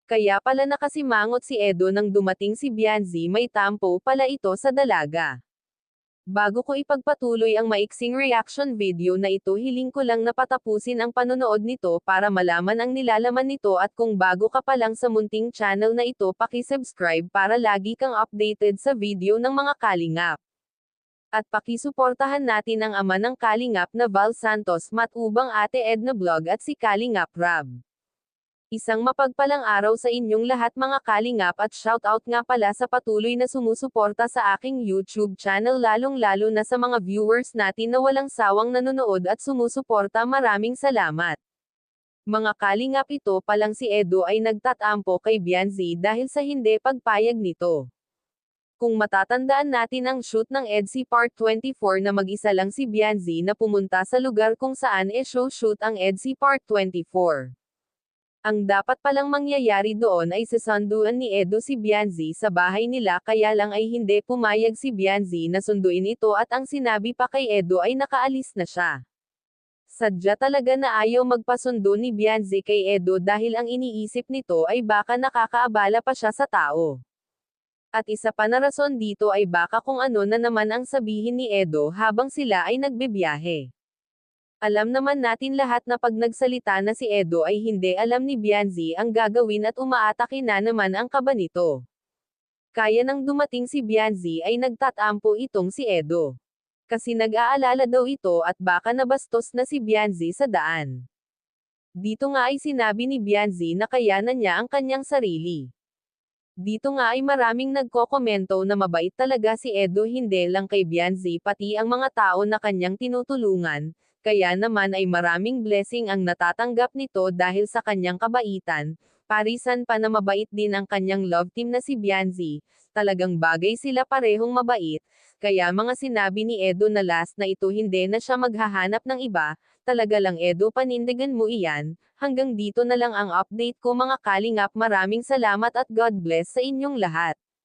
Kaya pala nakasimangot si Edo nang dumating si Bianzi, may tampo pala ito sa dalaga. Bago ko ipagpatuloy ang maiksing reaction video na ito, hiling ko lang na patapusin ang panonood nito para malaman ang nilalaman nito, at kung bago ka pa lang sa munting channel na ito, paki-subscribe para lagi kang updated sa video ng mga kalingap. At pakisuportahan natin ang ama ng kalingap na Val Santos, matubang Ate Edna Vlog at si Kalingap Rab. Isang mapagpalang araw sa inyong lahat mga kalingap, at shoutout nga pala sa patuloy na sumusuporta sa aking YouTube channel, lalong-lalo na sa mga viewers natin na walang sawang nanonood at sumusuporta. Maraming salamat. Mga kalingap, ito palang si Edo ay nagtatampo kay Bianzi dahil sa hindi pagpayag nito. Kung matatandaan natin ang shoot ng EDSI Part 24 na mag-isa lang si Bianzi na pumunta sa lugar kung saan shoot ang EDSI Part 24. Ang dapat palang mangyayari doon ay sasunduan ni Edo si Bianzi sa bahay nila, kaya lang ay hindi pumayag si Bianzi na sunduin ito, at ang sinabi pa kay Edo ay nakaalis na siya. Sadya talaga na ayaw magpasundo ni Bianzi kay Edo dahil ang iniisip nito ay baka nakakaabala pa siya sa tao. At isa pa na rason dito ay baka kung ano na naman ang sabihin ni Edo habang sila ay nagbibiyahe. Alam naman natin lahat na pag nagsalita na si Edo ay hindi alam ni Bianzi ang gagawin at umaatake na naman ang kaba nito. Kaya nang dumating si Bianzi ay nagtatampo itong si Edo. Kasi nag-aalala daw ito at baka nabastos na si Bianzi sa daan. Dito nga ay sinabi ni Bianzi na kayanan niya ang kanyang sarili. Dito nga ay maraming nagkokomento na mabait talaga si Edo, hindi lang kay Bianzi pati ang mga tao na kanyang tinutulungan. Kaya naman ay maraming blessing ang natatanggap nito dahil sa kanyang kabaitan. Parisan pa na mabait din ang kanyang love team na si Bianzi. Talagang bagay sila parehong mabait. Kaya mga sinabi ni Edo na last na ito hindi na siya maghahanap ng iba. Talaga lang Edo, panindigan mo iyan. Hanggang dito na lang ang update ko mga kalingap. Maraming salamat at God bless sa inyong lahat.